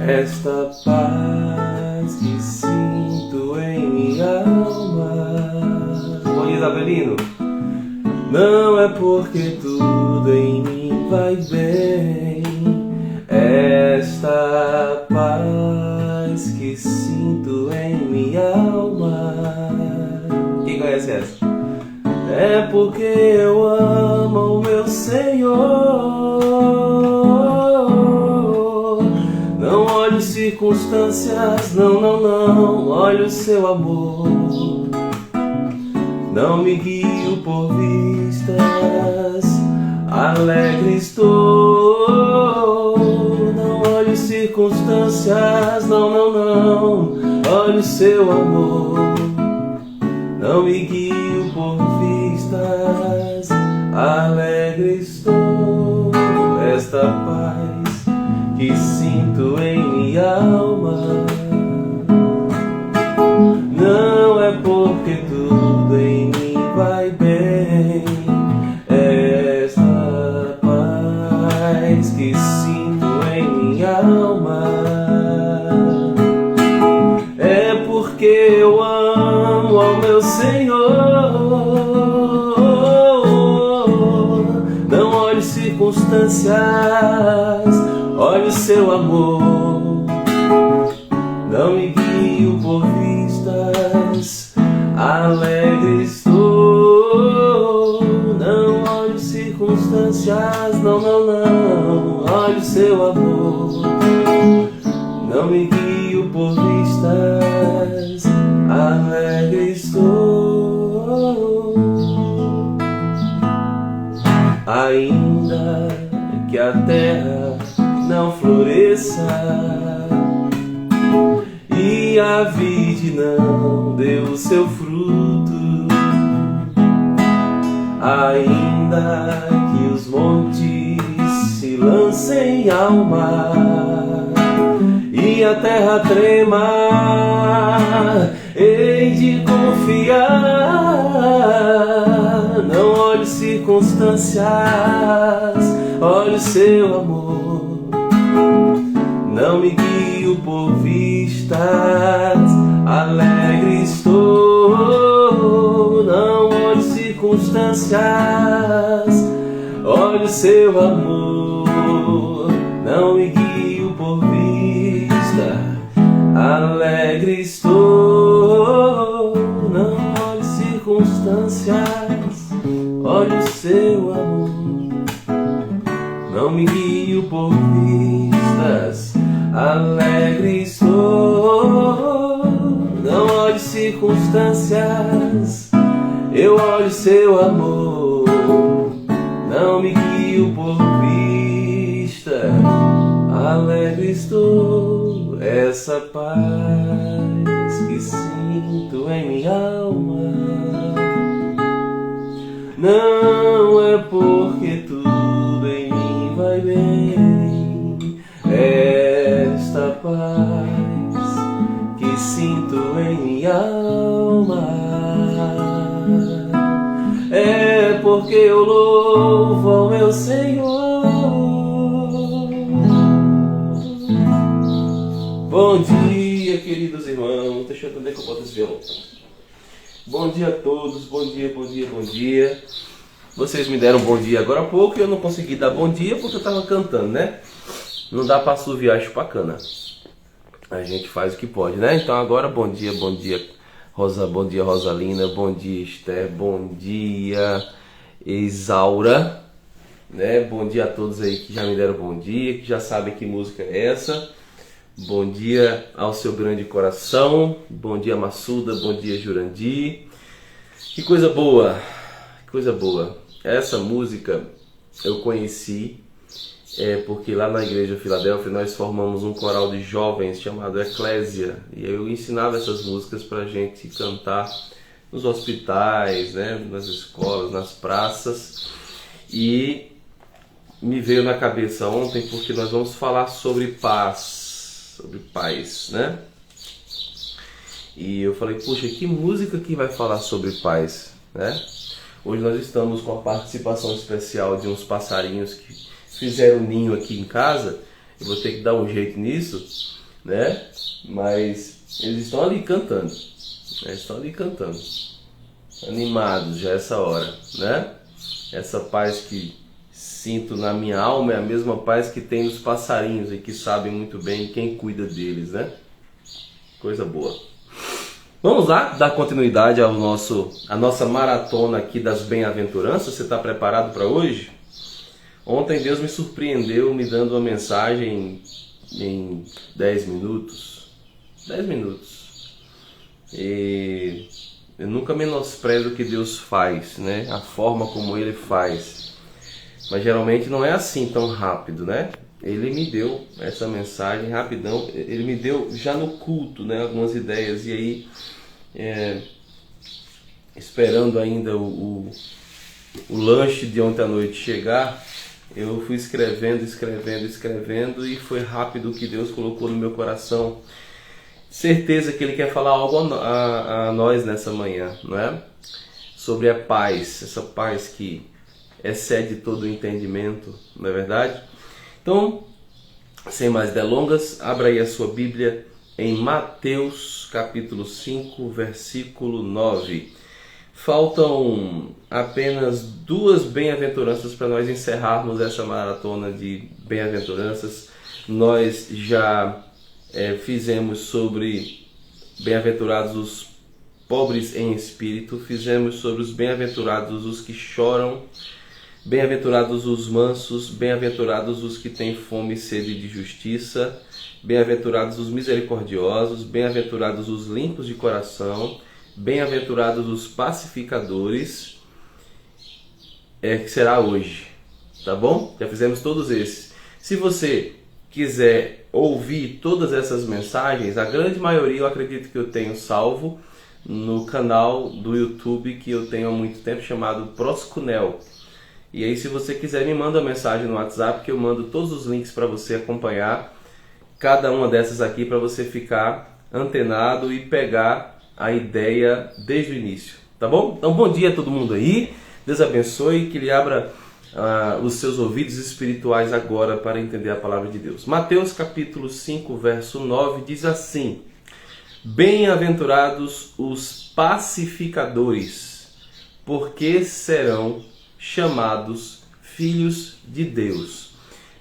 esta paz que sinto em minha alma. Bom dia, Isabelino. Não é porque tudo em mim vai bem, esta paz que sinto em minha alma. Quem conhece essa? É porque eu amo o meu Senhor. Não olho circunstâncias, não olho seu amor. Não me guio por vistas, alegre estou. Não olho circunstâncias, não olho seu amor. Não me guio por vistas, alegre estou. Esta paz que sinto em minha alma não é porque tudo em mim vai bem. Esta paz que sinto em minha alma é porque eu amo ao meu Senhor. Não olho circunstâncias, olho seu amor. Não me guio por vistas, alegre estou. Não olho circunstâncias, não olho seu amor. Não me guio por vistas, alegre estou. Ainda que a terra não floresça e a vide não deu o seu fruto, ainda que os montes se lancem ao mar e a terra trema, hei de confiar. Não olho circunstâncias, olho seu amor. Não me guio por vistas, alegre estou. Não olho circunstâncias, olho seu amor. Não me guio por vista, alegre estou. Não olho circunstâncias, olho seu amor. Não me guio por vistas, alegre estou. Não olho circunstâncias, eu olho seu amor. Não me guio por vista, alegre estou. Essa paz que sinto em minha alma não é porque tudo em mim vai bem. Esta paz que sinto em minha alma é porque eu louvo ao meu Senhor. Bom dia, queridos irmãos. Deixa eu ver onde é que eu boto esse violão. Bom dia a todos, bom dia. Vocês me deram bom dia agora há pouco e eu não consegui dar bom dia porque eu estava cantando, né? Não dá para assoviar chupacana. A gente faz o que pode, né? Então agora bom dia Rosa, bom dia Rosalina, bom dia Esther, bom dia Isaura, né? Bom dia a todos aí que já me deram bom dia, que já sabem que música é essa. Bom dia ao seu grande coração, bom dia Massuda, bom dia Jurandir. Que coisa boa, que coisa boa. Essa música eu conheci porque lá na igreja Filadélfia nós formamos um coral de jovens chamado Eclésia, e eu ensinava essas músicas para a gente cantar nos hospitais, né, nas escolas, nas praças, e me veio na cabeça ontem porque nós vamos falar sobre paz, né? E eu falei, puxa, que música que vai falar sobre paz, né? Hoje nós estamos com a participação especial de uns passarinhos que fizeram ninho aqui em casa, Eu vou ter que dar um jeito nisso, né? Mas eles estão ali cantando. Eles estão ali cantando. Animados já essa hora, né? Essa paz que sinto na minha alma é a mesma paz que tem nos passarinhos e que sabem muito bem quem cuida deles, né? Coisa boa. Vamos lá dar continuidade à nossa maratona aqui das bem-aventuranças. Você está preparado para hoje? Ontem Deus me surpreendeu me dando uma mensagem em 10 minutos. 10 minutos. E eu nunca menosprezo o que Deus faz, né? A forma como Ele faz. Mas geralmente não é assim tão rápido, né? Ele me deu essa mensagem rapidão. Ele me deu já no culto, né? Algumas ideias. E aí, esperando ainda o lanche de ontem à noite chegar, eu fui escrevendo e foi rápido o que Deus colocou no meu coração. Certeza que Ele quer falar algo a nós nessa manhã, não é? Sobre a paz, essa paz que excede todo o entendimento, não é verdade? Então, sem mais delongas, abra aí a sua Bíblia em Mateus capítulo 5, versículo 9. Faltam apenas 2 bem-aventuranças para nós encerrarmos essa maratona de bem-aventuranças. Nós já fizemos sobre bem-aventurados os pobres em espírito, fizemos sobre os bem-aventurados os que choram, bem-aventurados os mansos, bem-aventurados os que têm fome e sede de justiça, bem-aventurados os misericordiosos, bem-aventurados os limpos de coração, bem-aventurados os pacificadores, que será hoje, tá bom? Já fizemos todos esses. Se você quiser ouvir todas essas mensagens, a grande maioria eu acredito que eu tenho salvo no canal do YouTube que eu tenho há muito tempo, chamado Proscunel. E aí, se você quiser, me manda uma mensagem no WhatsApp que eu mando todos os links para você acompanhar cada uma dessas aqui, para você ficar antenado e pegar a ideia desde o início, tá bom? Então, bom dia a todo mundo aí, Deus abençoe, que Ele abra os seus ouvidos espirituais agora para entender a palavra de Deus. Mateus capítulo 5, verso 9 diz assim: Bem-aventurados os pacificadores, porque serão chamados filhos de Deus.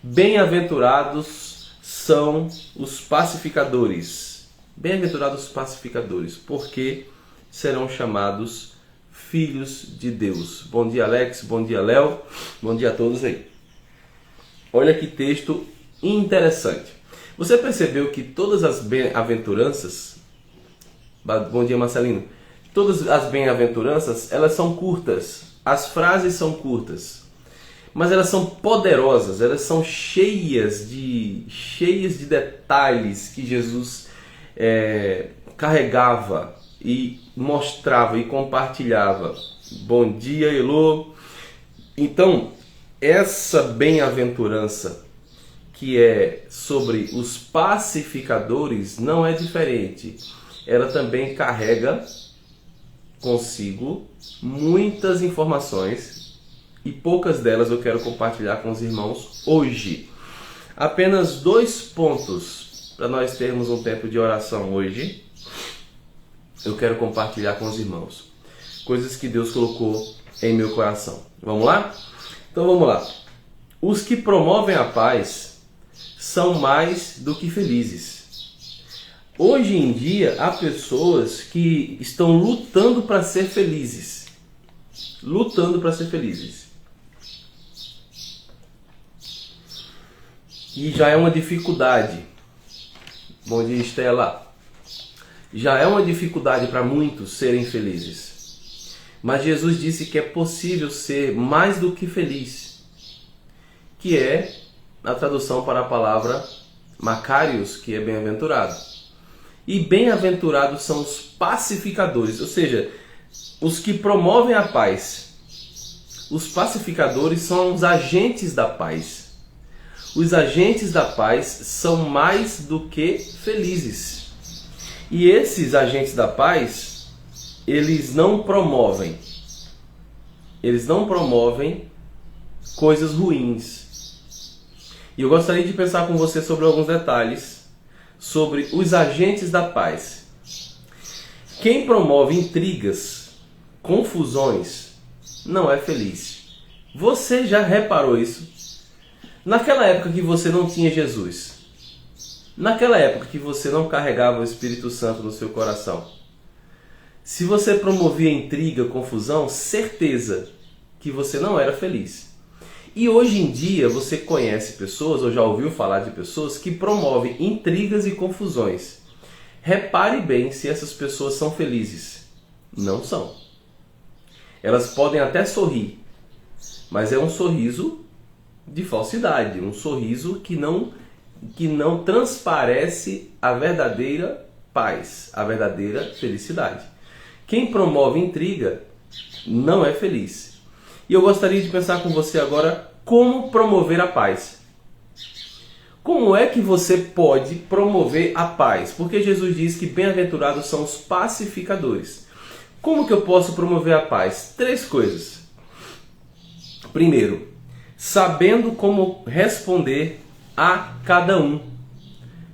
Bem-aventurados são os pacificadores. Bem-aventurados os pacificadores, porque serão chamados filhos de Deus. Bom dia, Alex. Bom dia, Léo. Bom dia a todos aí. Olha que texto interessante. Você percebeu que todas as bem-aventuranças... Bom dia, Marcelino. Todas as bem-aventuranças, elas são curtas. As frases são curtas, mas elas são poderosas, elas são cheias de detalhes que Jesus carregava e mostrava e compartilhava. Bom dia, Elô. Então, essa bem-aventurança que é sobre os pacificadores não é diferente. Ela também carrega consigo muitas informações e poucas delas eu quero compartilhar com os irmãos hoje. Apenas 2 pontos para nós termos um tempo de oração hoje. Eu quero compartilhar com os irmãos coisas que Deus colocou em meu coração. Vamos lá? Então vamos lá. Os que promovem a paz são mais do que felizes. Hoje em dia, há pessoas que estão lutando para ser felizes. Lutando para ser felizes. E já é uma dificuldade. Bom dia, Estela. Já é uma dificuldade para muitos serem felizes. Mas Jesus disse que é possível ser mais do que feliz. Que é a tradução para a palavra Macarios, que é bem-aventurado. E bem-aventurados são os pacificadores, ou seja, os que promovem a paz. Os pacificadores são os agentes da paz. Os agentes da paz são mais do que felizes. E esses agentes da paz, eles não promovem coisas ruins. E eu gostaria de pensar com você sobre alguns detalhes sobre os agentes da paz. Quem promove intrigas, confusões, não é feliz. Você já reparou isso? Naquela época que você não tinha Jesus, naquela época que você não carregava o Espírito Santo no seu coração, se você promovia intriga, confusão, certeza que você não era feliz. E hoje em dia você conhece pessoas, ou já ouviu falar de pessoas, que promovem intrigas e confusões. Repare bem se essas pessoas são felizes. Não são. Elas podem até sorrir, mas é um sorriso de falsidade, um sorriso que não transparece a verdadeira paz, a verdadeira felicidade. Quem promove intriga não é feliz. E eu gostaria de pensar com você agora como promover a paz. Como é que você pode promover a paz? Porque Jesus diz que bem-aventurados são os pacificadores. Como que eu posso promover a paz? 3 coisas. Primeiro, sabendo como responder a cada um.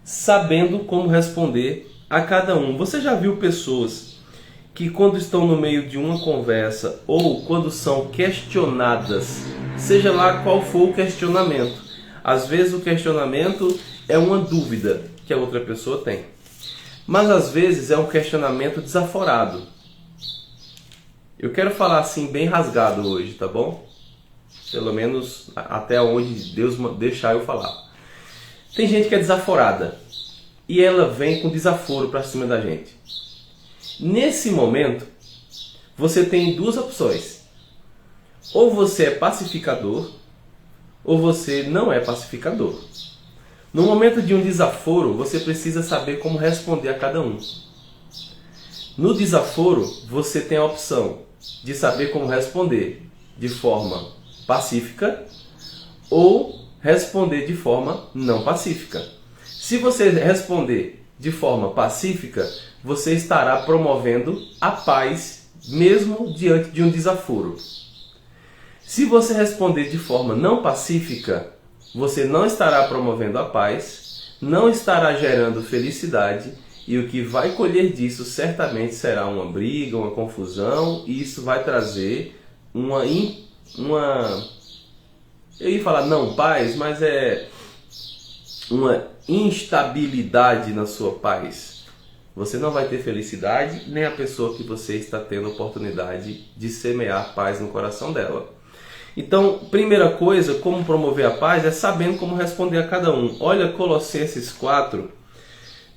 Sabendo como responder a cada um. Você já viu pessoas que quando estão no meio de uma conversa ou quando são questionadas, seja lá qual for o questionamento, às vezes o questionamento é uma dúvida que a outra pessoa tem, mas às vezes é um questionamento desaforado. Eu quero falar assim bem rasgado hoje, tá bom? Pelo menos até onde Deus deixar eu falar. Tem gente que é desaforada e ela vem com desaforo para cima da gente. Nesse momento, você tem 2 opções. Ou você é pacificador, ou você não é pacificador. No momento de um desaforo, você precisa saber como responder a cada um. No desaforo, você tem a opção de saber como responder de forma pacífica ou responder de forma não pacífica. Se você responder de forma pacífica, você estará promovendo a paz mesmo diante de um desaforo. Se você responder de forma não pacífica, você não estará promovendo a paz, não estará gerando felicidade e o que vai colher disso certamente será uma briga, uma confusão, e isso vai trazer uma eu ia falar não paz, mas é uma instabilidade na sua paz. Você não vai ter felicidade, nem a pessoa que você está tendo oportunidade de semear paz no coração dela. Então, primeira coisa, como promover a paz, é sabendo como responder a cada um. Olha Colossenses 4,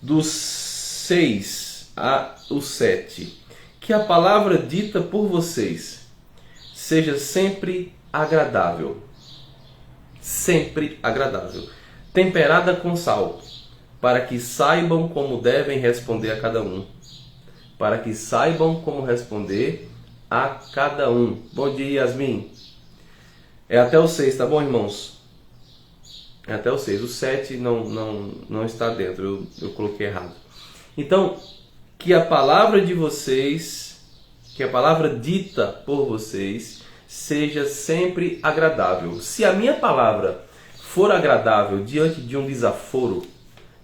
dos 6 ao 7. Que a palavra dita por vocês seja sempre agradável. Sempre agradável. Temperada com sal, para que saibam como devem responder a cada um. Para que saibam como responder a cada um. Bom dia, Yasmin. É até o 6, tá bom, irmãos? É até o 6. O 7 não está dentro, eu coloquei errado. Então, que a palavra de vocês, que a palavra dita por vocês, seja sempre agradável. Se a minha palavra for agradável diante de um desaforo,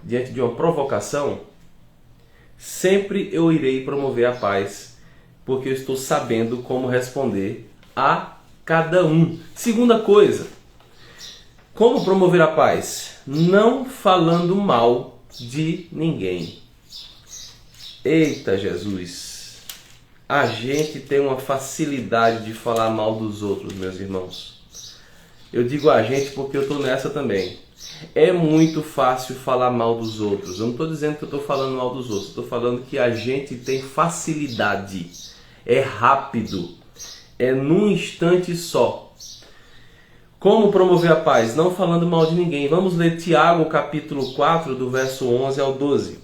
diante de uma provocação, sempre eu irei promover a paz, porque eu estou sabendo como responder a cada um. Segunda coisa, como promover a paz? Não falando mal de ninguém. Eita Jesus! A gente tem uma facilidade de falar mal dos outros, meus irmãos. Eu digo a gente porque eu estou nessa também. É muito fácil falar mal dos outros. Eu não estou dizendo que eu estou falando mal dos outros. Estou falando que a gente tem facilidade. É rápido. É num instante só. Como promover a paz? Não falando mal de ninguém. Vamos ler Tiago capítulo 4, do verso 11 ao 12.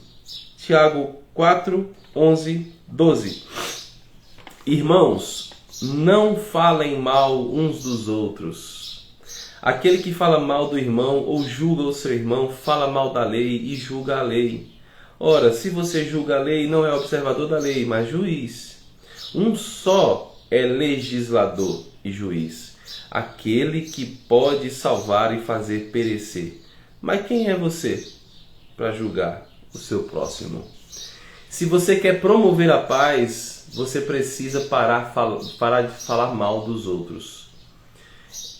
Tiago 4, 11, 12. Irmãos, não falem mal uns dos outros. Aquele que fala mal do irmão ou julga o seu irmão, fala mal da lei e julga a lei. Ora, se você julga a lei, não é observador da lei, mas juiz. Um só é legislador e juiz. aquele que pode salvar e fazer perecer. Mas quem é você para julgar o seu próximo? Se você quer promover a paz, você precisa parar de falar mal dos outros.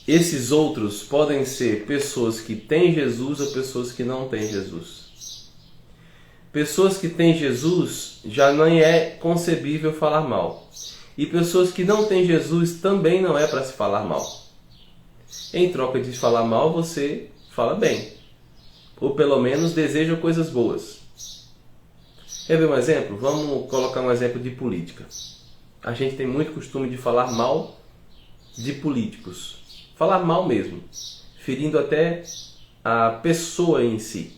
Esses outros podem ser pessoas que têm Jesus ou pessoas que não têm Jesus. Pessoas que têm Jesus já não é concebível falar mal. E pessoas que não têm Jesus também não é para se falar mal. Em troca de falar mal, você fala bem. Ou pelo menos deseja coisas boas. Quer ver um exemplo? Vamos colocar um exemplo de política. A gente tem muito costume de falar mal de políticos. Falar mal mesmo. Ferindo até a pessoa em si.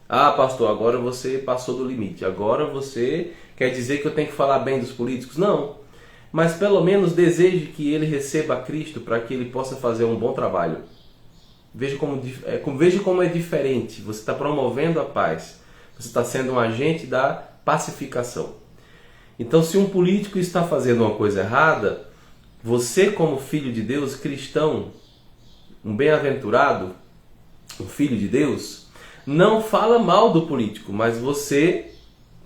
Ah, pastor, agora você passou do limite. Agora você quer dizer que eu tenho que falar bem dos políticos? Não. Mas pelo menos deseje que ele receba a Cristo para que ele possa fazer um bom trabalho. Veja como é diferente. Você está promovendo a paz. Você está sendo um agente da pacificação. Então, se um político está fazendo uma coisa errada, você, como filho de Deus, cristão, um bem-aventurado, um filho de Deus, não fala mal do político, mas você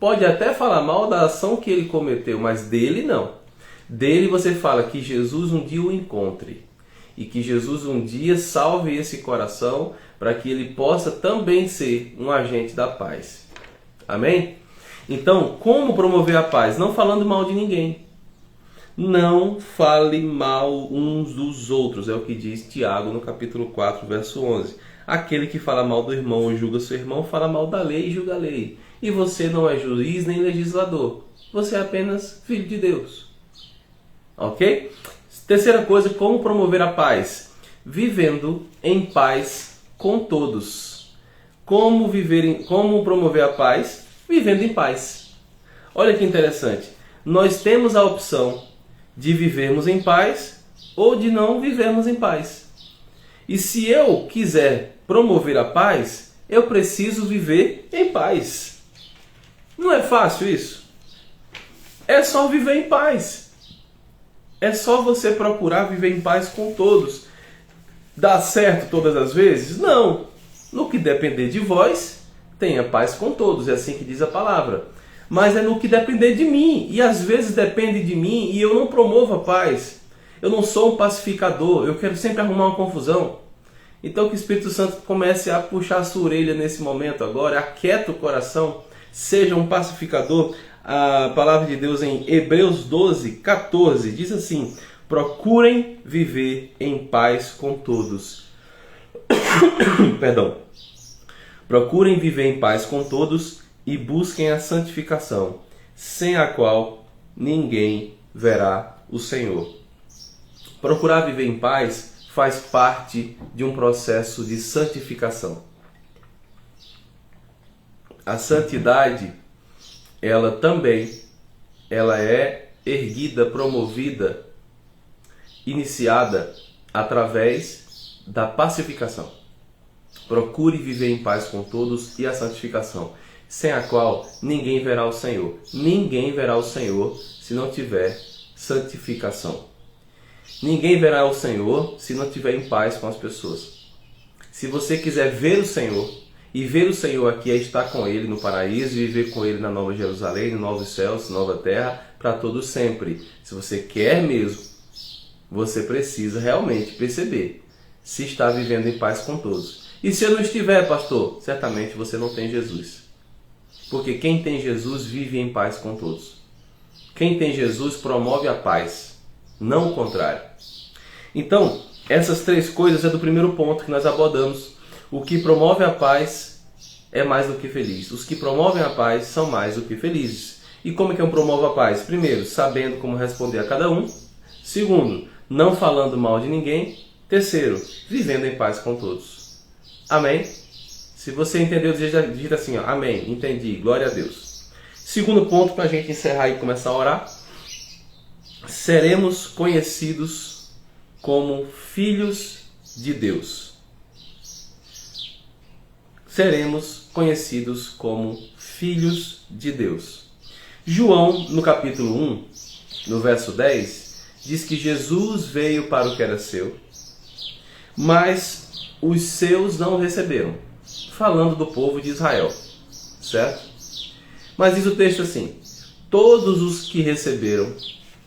pode até falar mal da ação que ele cometeu, mas dele não. Dele você fala que Jesus um dia o encontre e que Jesus um dia salve esse coração para que ele possa também ser um agente da paz. Amém? Então, como promover a paz? Não falando mal de ninguém. Não fale mal uns dos outros, é o que diz Tiago no capítulo 4, verso 11. Aquele que fala mal do irmão ou julga seu irmão, fala mal da lei e julga a lei. E você não é juiz nem legislador. Você é apenas filho de Deus. Ok? Terceira coisa, como promover a paz? Vivendo em paz com todos. Como promover a paz? Vivendo em paz. Olha que interessante. Nós temos a opção de vivermos em paz ou de não vivermos em paz. E se eu quiser promover a paz, eu preciso viver em paz. Não é fácil isso? É só viver em paz. É só você procurar viver em paz com todos. Dá certo todas as vezes? Não. No que depender de vós, tenha paz com todos. É assim que diz a palavra. Mas é no que depender de mim. E às vezes depende de mim e eu não promovo a paz. Eu não sou um pacificador. Eu quero sempre arrumar uma confusão. Então que o Espírito Santo comece a puxar a sua orelha nesse momento agora. Aquieta o coração. Seja um pacificador. A palavra de Deus em Hebreus 12, 14 diz assim: procurem viver em paz com todos. Perdão. Procurem viver em paz com todos e busquem a santificação, sem a qual ninguém verá o Senhor. Procurar viver em paz faz parte de um processo de santificação. A santidade, ela é erguida, promovida, iniciada através da pacificação. Procure viver em paz com todos e a santificação, sem a qual ninguém verá o Senhor. Ninguém verá o Senhor se não tiver santificação. Ninguém verá o Senhor se não tiver em paz com as pessoas. Se você quiser ver o Senhor, e ver o Senhor aqui é estar com Ele no paraíso e viver com Ele na Nova Jerusalém, no novos céus, nova terra, para todo sempre. Se você quer mesmo, você precisa realmente perceber se está vivendo em paz com todos. E se eu não estiver, pastor, certamente você não tem Jesus. Porque quem tem Jesus vive em paz com todos. Quem tem Jesus promove a paz, não o contrário. Então, essas três coisas é do primeiro ponto que nós abordamos. O que promove a paz é mais do que feliz. Os que promovem a paz são mais do que felizes. E como é que eu promovo a paz? Primeiro, sabendo como responder a cada um. Segundo, não falando mal de ninguém. Terceiro, vivendo em paz com todos. Amém? Se você entendeu, digita assim, ó, amém, entendi, glória a Deus. Segundo ponto, para a gente encerrar e começar a orar. Seremos conhecidos como filhos de Deus. Seremos conhecidos como filhos de Deus. João, no capítulo 1, no verso 10, diz que Jesus veio para o que era seu, mas os seus não o receberam. Falando do povo de Israel, certo? Mas diz o texto assim: todos os que receberam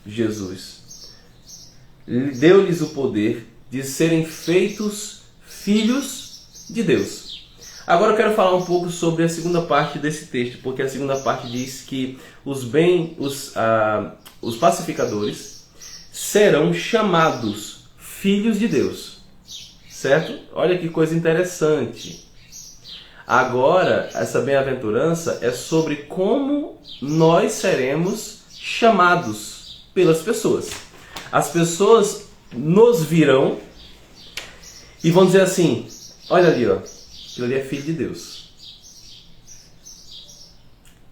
Jesus, deu-lhes o poder de serem feitos filhos de Deus. Agora eu quero falar um pouco sobre a segunda parte desse texto, porque a segunda parte diz que os pacificadores serão chamados filhos de Deus, certo? Olha que coisa interessante. Agora, essa bem-aventurança é sobre como nós seremos chamados pelas pessoas. As pessoas nos virão e vão dizer assim: olha ali, ó, aquilo ali é filho de Deus.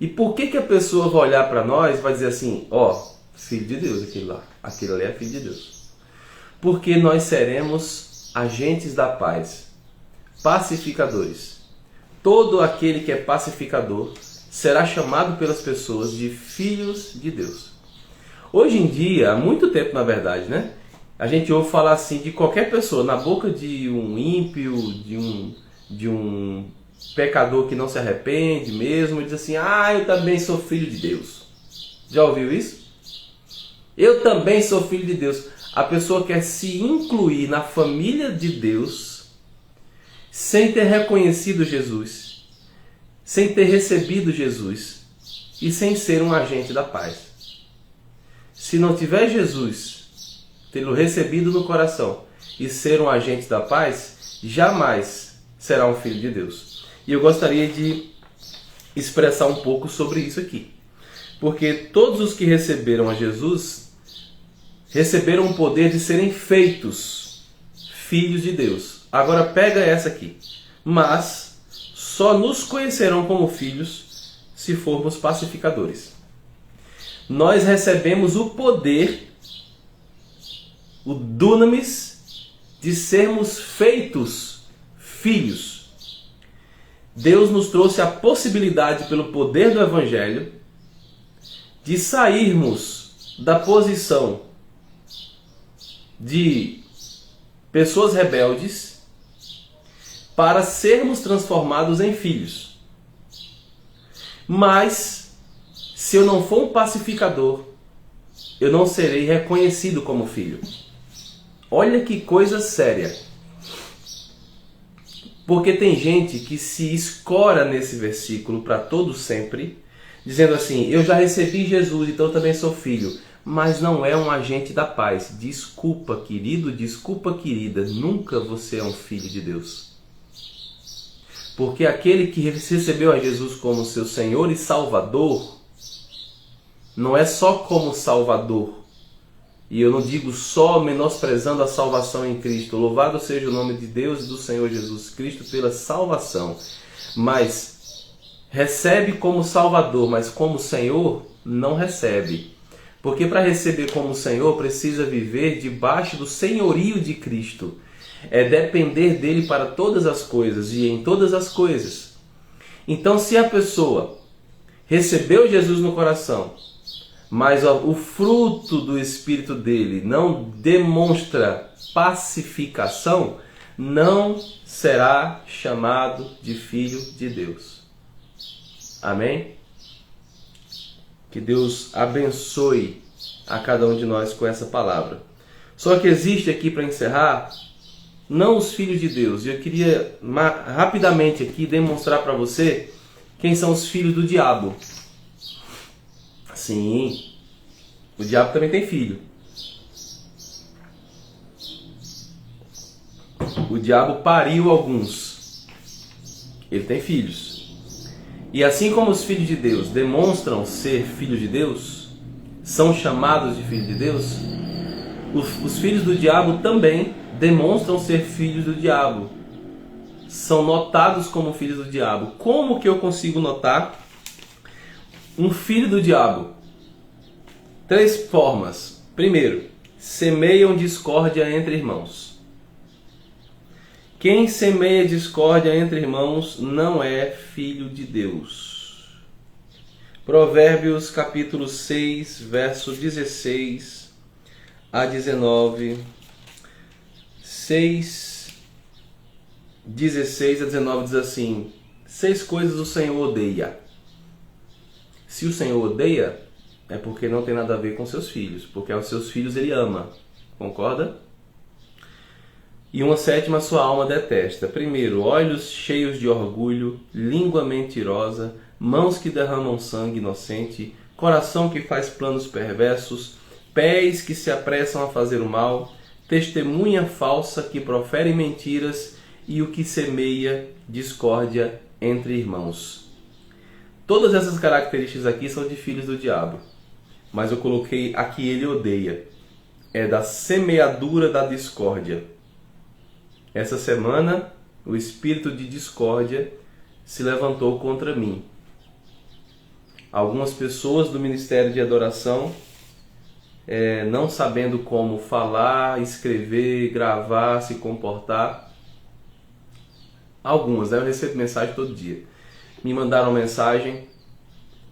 E por que a pessoa vai olhar para nós e vai dizer assim: ó, filho de Deus aquele lá, aquele ali é filho de Deus? Porque nós seremos agentes da paz, pacificadores. Todo aquele que é pacificador será chamado pelas pessoas de filhos de Deus. Hoje em dia, há muito tempo na verdade, né? A gente ouve falar assim de qualquer pessoa, na boca de um ímpio, de um pecador que não se arrepende mesmo, diz assim: ah, eu também sou filho de Deus. Já ouviu isso? Eu também sou filho de Deus. A pessoa quer se incluir na família de Deus sem ter reconhecido Jesus, sem ter recebido Jesus e sem ser um agente da paz. Se não tiver Jesus, tê-lo recebido no coração e ser um agente da paz, jamais será um filho de Deus. E eu gostaria de expressar um pouco sobre isso aqui. Porque todos os que receberam a Jesus receberam o poder de serem feitos filhos de Deus. Agora pega essa aqui. Mas só nos conhecerão como filhos se formos pacificadores. Nós recebemos o poder, o dunamis, de sermos feitos filhos. Deus nos trouxe a possibilidade, pelo poder do Evangelho, de sairmos da posição de pessoas rebeldes para sermos transformados em filhos. Mas, se eu não for um pacificador, eu não serei reconhecido como filho. Olha que coisa séria. Porque tem gente que se escora nesse versículo para todo sempre, dizendo assim: eu já recebi Jesus, então eu também sou filho. Mas não é um agente da paz. Desculpa, querido, desculpa, querida, nunca você é um filho de Deus. Porque aquele que recebeu a Jesus como seu Senhor e Salvador, não é só como Salvador. E eu não digo só menosprezando a salvação em Cristo. Louvado seja o nome de Deus e do Senhor Jesus Cristo pela salvação. Mas recebe como Salvador, mas como Senhor, não recebe. Porque para receber como Senhor, precisa viver debaixo do senhorio de Cristo. É depender dele para todas as coisas e em todas as coisas. Então, se a pessoa recebeu Jesus no coração, mas o fruto do Espírito dele não demonstra pacificação, não será chamado de filho de Deus. Amém? Que Deus abençoe a cada um de nós com essa palavra. Só que existe aqui, para encerrar, não os filhos de Deus. E eu queria rapidamente aqui demonstrar para você quem são os filhos do diabo. Sim, o diabo também tem filho. O diabo pariu alguns. Ele tem filhos. E assim como os filhos de Deus demonstram ser filhos de Deus, são chamados de filhos de Deus, os filhos do diabo também demonstram ser filhos do diabo. São notados como filhos do diabo. Como que eu consigo notar um filho do diabo? 3 formas. Primeiro, semeiam discórdia entre irmãos. Quem semeia discórdia entre irmãos não é filho de Deus. Provérbios capítulo 6, verso 16 a 19, 6, 16 a 19 diz assim: 6 coisas o Senhor odeia. Se o Senhor odeia, é porque não tem nada a ver com seus filhos, porque aos seus filhos ele ama. Concorda? E uma sétima sua alma detesta. Primeiro, olhos cheios de orgulho, língua mentirosa, mãos que derramam sangue inocente, coração que faz planos perversos, pés que se apressam a fazer o mal, testemunha falsa que profere mentiras e o que semeia discórdia entre irmãos. Todas essas características aqui são de filhos do diabo, mas eu coloquei aqui ele odeia. É da semeadura da discórdia. Essa semana, o espírito de discórdia se levantou contra mim. Algumas pessoas do Ministério de Adoração, não sabendo como falar, escrever, gravar, se comportar. Algumas, né? Eu recebo mensagem todo dia. Me mandaram mensagem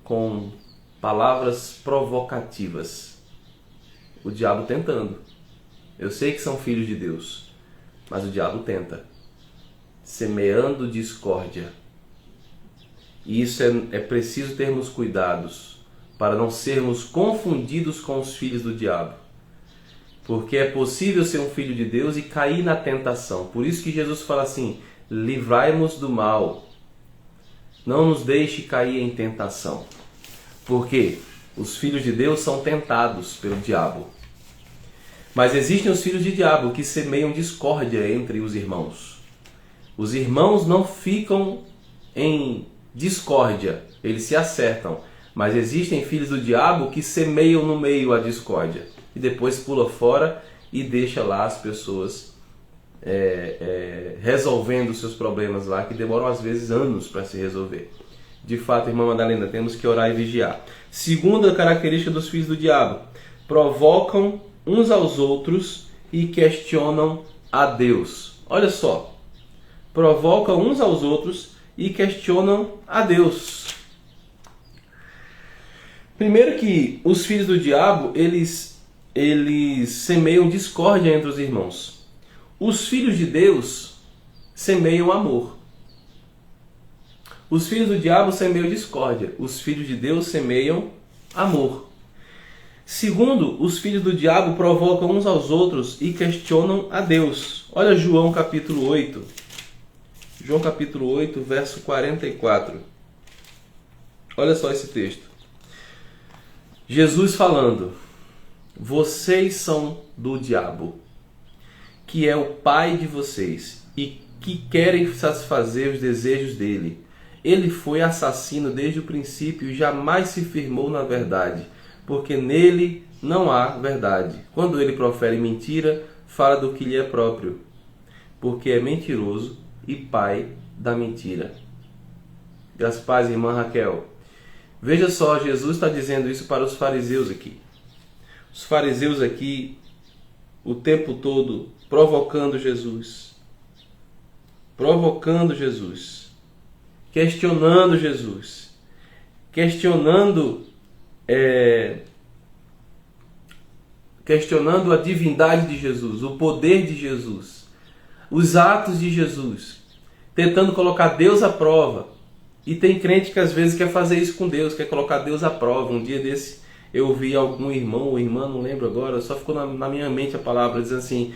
com palavras provocativas. O diabo tentando. Eu sei que são filhos de Deus, mas o diabo tenta, semeando discórdia. E isso é preciso termos cuidados para não sermos confundidos com os filhos do diabo. Porque é possível ser um filho de Deus e cair na tentação. Por isso que Jesus fala assim: livrai-nos do mal. Não nos deixe cair em tentação. Porque os filhos de Deus são tentados pelo diabo. Mas existem os filhos de diabo que semeiam discórdia entre os irmãos. Os irmãos não ficam em discórdia, eles se acertam. Mas existem filhos do diabo que semeiam no meio a discórdia. E depois pula fora e deixa lá as pessoas resolvendo seus problemas lá, que demoram às vezes anos para se resolver. De fato, irmã Madalena, temos que orar e vigiar. Segunda característica dos filhos do diabo: provocam uns aos outros e questionam a Deus. Olha só, provocam uns aos outros e questionam a Deus. Primeiro que os filhos do diabo, eles semeiam discórdia entre os irmãos. Os filhos de Deus semeiam amor. Os filhos do diabo semeiam discórdia. Os filhos de Deus semeiam amor. Segundo, os filhos do diabo provocam uns aos outros e questionam a Deus. Olha João capítulo 8. João capítulo 8, verso 44. Olha só esse texto. Jesus falando: vocês são do diabo, que é o pai de vocês, e que querem satisfazer os desejos dele. Ele foi assassino desde o princípio e jamais se firmou na verdade, porque nele não há verdade. Quando ele profere mentira, fala do que lhe é próprio, porque é mentiroso e pai da mentira. Graças a paz, irmã Raquel. Veja só, Jesus está dizendo isso para os fariseus aqui. Os fariseus aqui, o tempo todo, provocando Jesus, questionando Jesus, questionando a divindade de Jesus, o poder de Jesus, os atos de Jesus, tentando colocar Deus à prova. E tem crente que às vezes quer fazer isso com Deus, quer colocar Deus à prova. Um dia desse eu vi algum irmão ou irmã, não lembro agora, só ficou na minha mente a palavra, dizendo assim: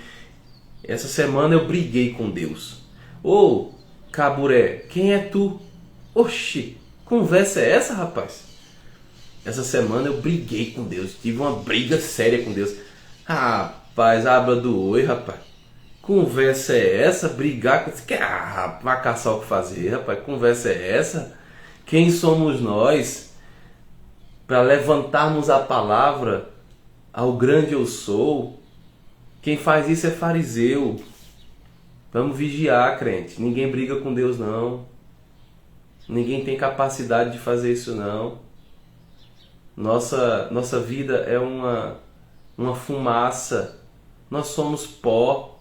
essa semana eu briguei com Deus. Ô, caburé, quem é tu? Oxi, conversa é essa, rapaz? Essa semana eu briguei com Deus, tive uma briga séria com Deus. Rapaz, abra do oi, rapaz. Conversa é essa? Brigar com... vai caçar o que fazer, rapaz. Conversa é essa? Quem somos nós para levantarmos a palavra ao grande eu sou? Quem faz isso é fariseu. Vamos vigiar, crente. Ninguém briga com Deus, não. Ninguém tem capacidade de fazer isso, não. Nossa vida é uma fumaça. Nós somos pó.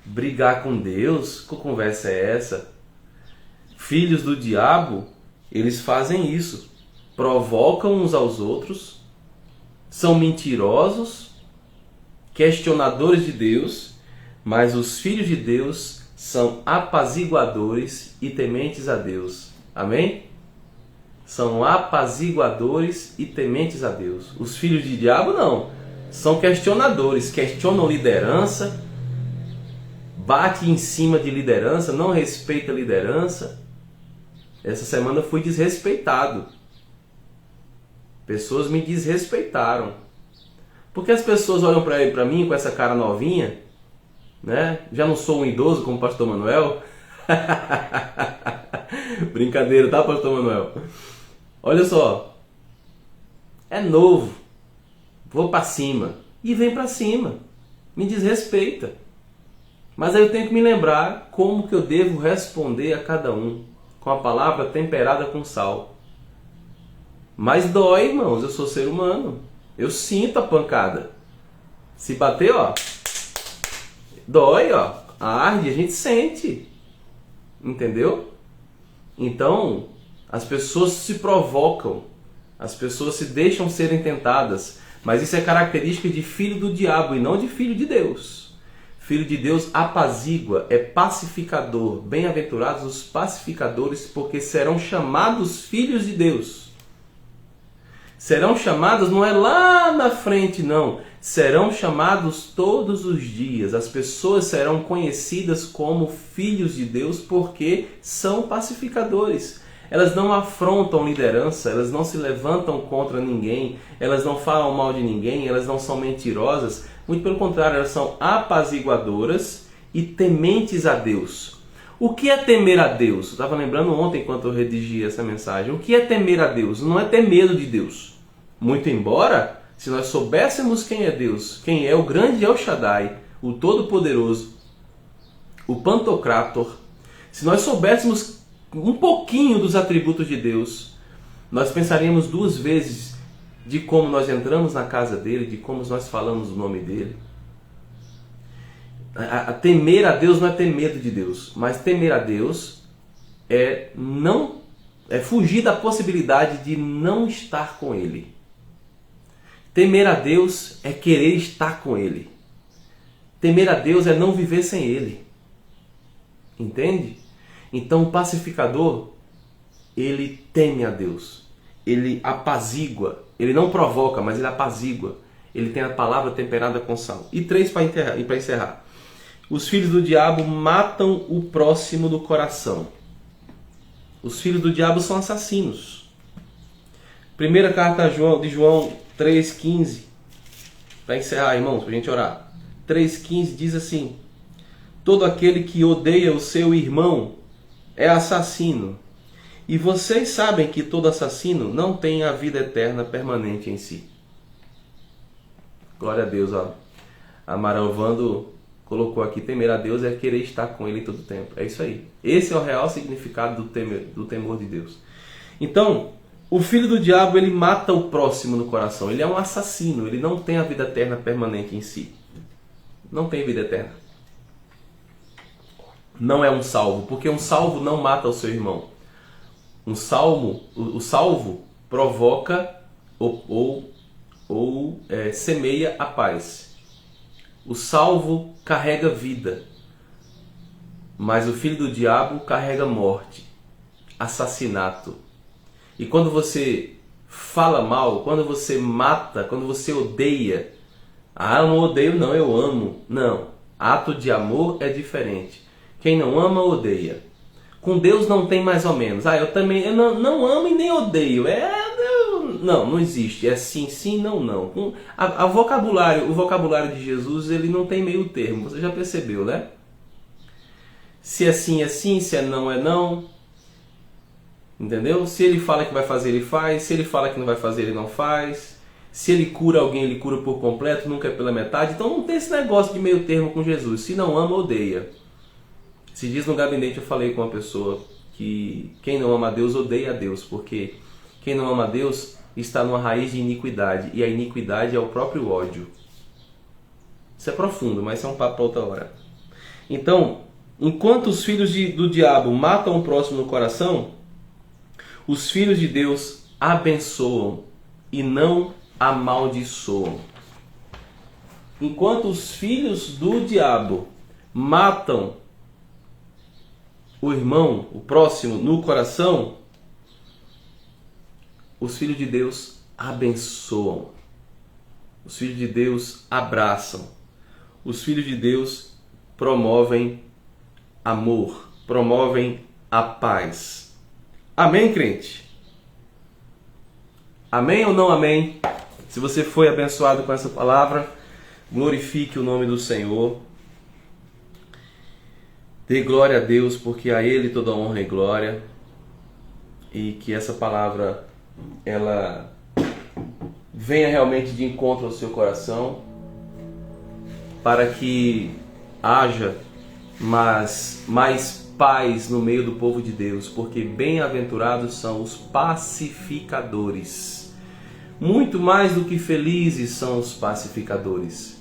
Brigar com Deus? Que conversa é essa? Filhos do diabo, eles fazem isso. Provocam uns aos outros, são mentirosos questionadores de Deus, mas os filhos de Deus são apaziguadores e tementes a Deus. Amém? São apaziguadores e tementes a Deus. Os filhos de diabo não. São questionadores, questionam liderança, bate em cima de liderança, não respeita a liderança. Essa semana eu fui desrespeitado. Pessoas me desrespeitaram. Porque as pessoas olham para mim com essa cara novinha, né? Já não sou um idoso como o pastor Manuel. Brincadeira, tá, pastor Manuel? Olha só. É novo. Vou para cima. E vem para cima. Me desrespeita. Mas aí eu tenho que me lembrar como que eu devo responder a cada um. Com a palavra temperada com sal. Mas dói, irmãos. Eu sou ser humano. Eu sinto a pancada. Se bater, ó. Dói, ó. Arde, a gente sente. Entendeu? Então, as pessoas se provocam. As pessoas se deixam serem tentadas. Mas isso é característica de filho do diabo e não de filho de Deus. Filho de Deus apazigua, é pacificador. Bem-aventurados os pacificadores, porque serão chamados filhos de Deus. Serão chamados, não é lá na frente, não. Serão chamados todos os dias. As pessoas serão conhecidas como filhos de Deus porque são pacificadores. Elas não afrontam liderança, elas não se levantam contra ninguém, elas não falam mal de ninguém, elas não são mentirosas. Muito pelo contrário, elas são apaziguadoras e tementes a Deus. O que é temer a Deus? Eu estava lembrando ontem enquanto eu redigia essa mensagem. O que é temer a Deus? Não é ter medo de Deus. Muito embora, se nós soubéssemos quem é Deus, quem é o grande El Shaddai, o Todo-Poderoso, o Pantocrator, se nós soubéssemos um pouquinho dos atributos de Deus, nós pensaríamos duas vezes de como nós entramos na casa dele, de como nós falamos o nome dele. Temer a Deus não é ter medo de Deus, mas temer a Deus é fugir da possibilidade de não estar com ele. Temer a Deus é querer estar com ele. Temer a Deus é não viver sem ele. Entende? Então o pacificador, ele teme a Deus. Ele apazigua. Ele não provoca, mas ele apazigua. Ele tem a palavra temperada com sal. E 3 para encerrar. Os filhos do diabo matam o próximo do coração. Os filhos do diabo são assassinos. Primeira carta de João 3,15. Para encerrar, irmãos, para a gente orar. 3,15 diz assim: todo aquele que odeia o seu irmão é assassino. E vocês sabem que todo assassino não tem a vida eterna permanente em si. Glória a Deus, ó. A Maravando colocou aqui: temer a Deus é querer estar com ele todo o tempo. É isso aí. Esse é o real significado do temor de Deus. Então, o filho do diabo, ele mata o próximo no coração. Ele é um assassino. Ele não tem a vida eterna permanente em si. Não tem vida eterna. Não é um salvo, porque um salvo não mata o seu irmão. O salvo provoca ou semeia a paz. O salvo carrega vida, mas o filho do diabo carrega morte, assassinato. E quando você fala mal, quando você mata, quando você odeia, eu não odeio não, eu amo. Não, ato de amor é diferente. Quem não ama, odeia. Com Deus não tem mais ou menos. Eu não amo e nem odeio. Não existe. É sim, sim, não, não. O vocabulário de Jesus, ele não tem meio termo. Você já percebeu, né? Se é sim, é sim. Se é não, é não. Entendeu? Se ele fala que vai fazer, ele faz. Se ele fala que não vai fazer, ele não faz. Se ele cura alguém, ele cura por completo, nunca é pela metade. Então não tem esse negócio de meio termo com Jesus. Se não ama, odeia. Esses dias no gabinete eu falei com uma pessoa que quem não ama a Deus odeia a Deus, porque quem não ama a Deus está numa raiz de iniquidade, e a iniquidade é o próprio ódio. Isso é profundo, mas isso é um papo para outra hora. Então, enquanto os filhos do diabo matam o próximo no coração, os filhos de Deus abençoam e não amaldiçoam. enquanto os filhos do diabo matam o irmão, o próximo, no coração, os filhos de Deus abençoam. Os filhos de Deus abraçam. Os filhos de Deus promovem amor, promovem a paz. Amém, crente? Amém ou não amém? Se você foi abençoado com essa palavra, glorifique o nome do Senhor. Dê glória a Deus, porque a Ele toda honra e glória. E que essa palavra, ela venha realmente de encontro ao seu coração, para que haja mais paz no meio do povo de Deus, porque bem-aventurados são os pacificadores. Muito mais do que felizes são os pacificadores.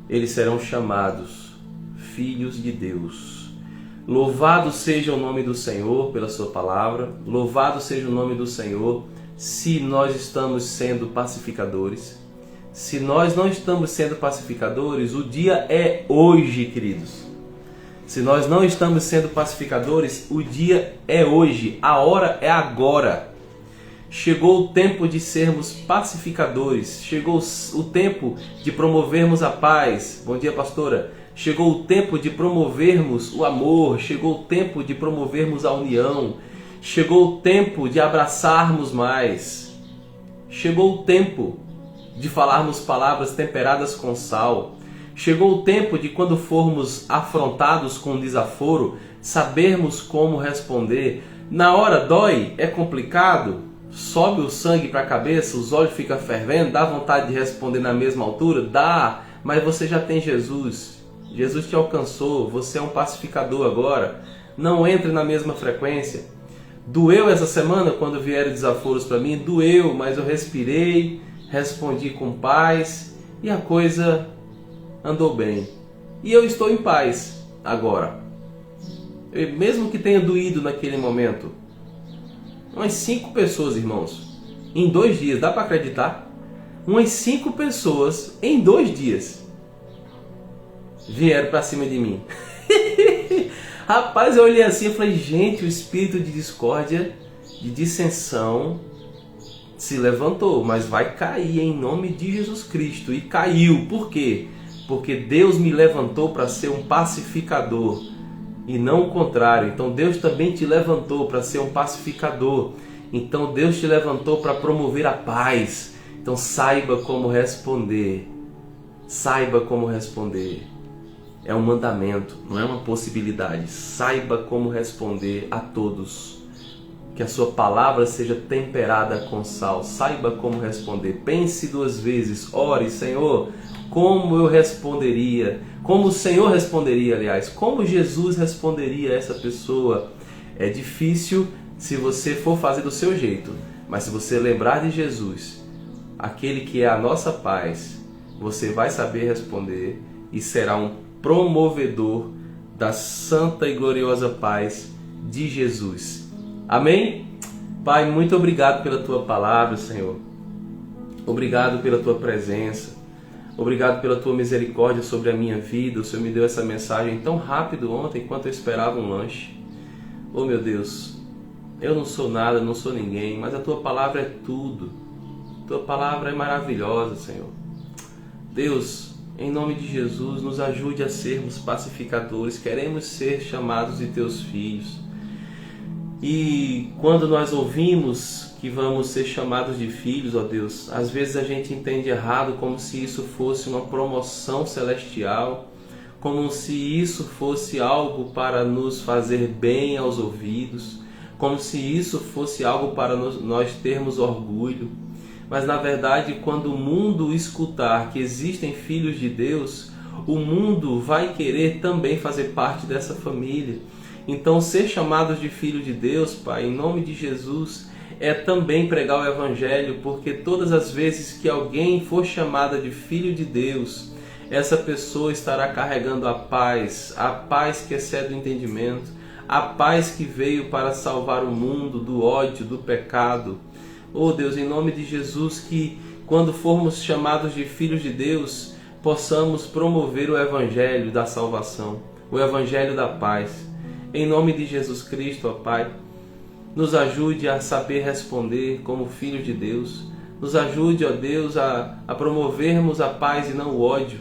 Eles serão chamados filhos de Deus. Louvado seja o nome do Senhor pela sua palavra. Louvado seja o nome do Senhor se nós estamos sendo pacificadores. Se nós não estamos sendo pacificadores, o dia é hoje, queridos. Se nós não estamos sendo pacificadores, o dia é hoje. A hora é agora. Chegou o tempo de sermos pacificadores. Chegou o tempo de promovermos a paz. Bom dia, pastora. Chegou o tempo de promovermos o amor. Chegou o tempo de promovermos a união. Chegou o tempo de abraçarmos mais. Chegou o tempo de falarmos palavras temperadas com sal. Chegou o tempo de, quando formos afrontados com desaforo, sabermos como responder. Na hora dói, é complicado, sobe o sangue para a cabeça, os olhos ficam fervendo, dá vontade de responder na mesma altura? Dá, mas você já tem Jesus. Jesus te alcançou, você é um pacificador agora. Não entre na mesma frequência. Doeu essa semana quando vieram desaforos para mim? Doeu, mas eu respirei, respondi com paz e a coisa andou bem. E eu estou em paz agora. Mesmo que tenha doído naquele momento. Umas 5 pessoas, irmãos, em 2 dias, dá para acreditar? Umas 5 pessoas em 2 dias vieram para cima de mim. Rapaz, eu olhei assim e falei, gente, o espírito de discórdia, de dissensão se levantou, mas vai cair em nome de Jesus Cristo. E caiu. Por quê? Porque Deus me levantou para ser um pacificador e não o contrário. Então Deus também te levantou para ser um pacificador. Então Deus te levantou para promover a paz. Então saiba como responder. Saiba como responder. É um mandamento, não é uma possibilidade. Saiba como responder a todos. Que a sua palavra seja temperada com sal. Saiba como responder. Pense 2 vezes. Ore, Senhor, como eu responderia? Como o Senhor responderia, aliás? Como Jesus responderia a essa pessoa? É difícil se você for fazer do seu jeito. Mas se você lembrar de Jesus, aquele que é a nossa paz, você vai saber responder e será um promovedor da santa e gloriosa paz de Jesus. Amém? Pai, muito obrigado pela Tua palavra, Senhor. Obrigado pela Tua presença. Obrigado pela Tua misericórdia sobre a minha vida. O Senhor me deu essa mensagem tão rápido ontem, enquanto eu esperava um lanche. Oh, meu Deus, eu não sou nada, não sou ninguém, mas a Tua palavra é tudo. Tua palavra é maravilhosa, Senhor. Deus, em nome de Jesus, nos ajude a sermos pacificadores. Queremos ser chamados de Teus filhos. E quando nós ouvimos que vamos ser chamados de filhos, ó Deus, às vezes a gente entende errado, como se isso fosse uma promoção celestial, como se isso fosse algo para nos fazer bem aos ouvidos, como se isso fosse algo para nós termos orgulho. Mas na verdade, quando o mundo escutar que existem filhos de Deus, o mundo vai querer também fazer parte dessa família. Então, ser chamados de filho de Deus, Pai, em nome de Jesus, é também pregar o Evangelho, porque todas as vezes que alguém for chamada de filho de Deus, essa pessoa estará carregando a paz que excede o entendimento, a paz que veio para salvar o mundo do ódio, do pecado. Oh Deus, em nome de Jesus, que quando formos chamados de filhos de Deus, possamos promover o Evangelho da salvação, o Evangelho da paz. Em nome de Jesus Cristo, ó Pai, nos ajude a saber responder como filho de Deus. Nos ajude, ó Deus, a promovermos a paz e não o ódio.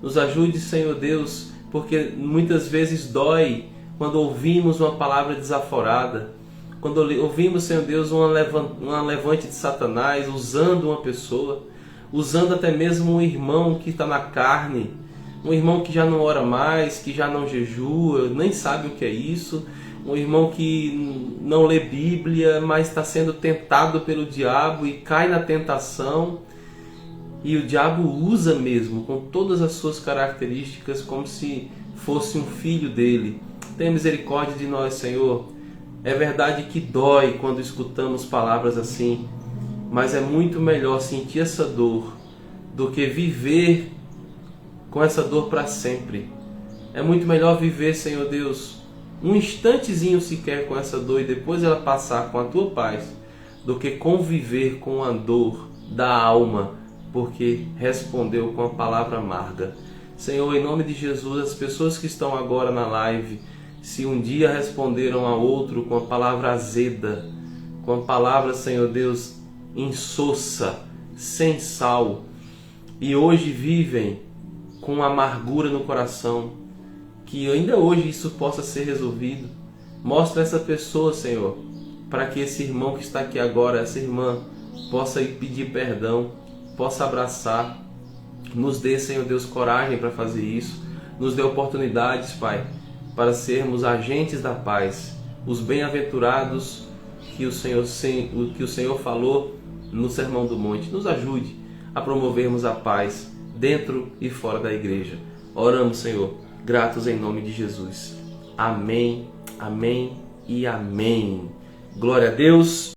Nos ajude, Senhor Deus, porque muitas vezes dói quando ouvimos uma palavra desaforada, quando ouvimos, Senhor Deus, uma levante de Satanás usando uma pessoa, usando até mesmo um irmão que está na carne, um irmão que já não ora mais, que já não jejua, nem sabe o que é isso, um irmão que não lê Bíblia, mas está sendo tentado pelo diabo e cai na tentação. E o diabo usa mesmo, com todas as suas características, como se fosse um filho dele. Tenha misericórdia de nós, Senhor. É verdade que dói quando escutamos palavras assim, mas é muito melhor sentir essa dor do que viver com essa dor para sempre. É muito melhor viver, Senhor Deus, um instantezinho sequer com essa dor e depois ela passar com a Tua paz, do que conviver com a dor da alma, porque respondeu com a palavra amarga. Senhor, em nome de Jesus, as pessoas que estão agora na live, se um dia responderam a outro com a palavra azeda, com a palavra, Senhor Deus, insossa, sem sal, e hoje vivem com amargura no coração, que ainda hoje isso possa ser resolvido. Mostra essa pessoa, Senhor, para que esse irmão que está aqui agora, essa irmã, possa ir pedir perdão, possa abraçar. Nos dê, Senhor Deus, coragem para fazer isso. Nos dê oportunidades, Pai, para sermos agentes da paz, os bem-aventurados que o Senhor falou no Sermão do Monte. Nos ajude a promovermos a paz dentro e fora da igreja. Oramos, Senhor, gratos em nome de Jesus. Amém, amém e amém. Glória a Deus.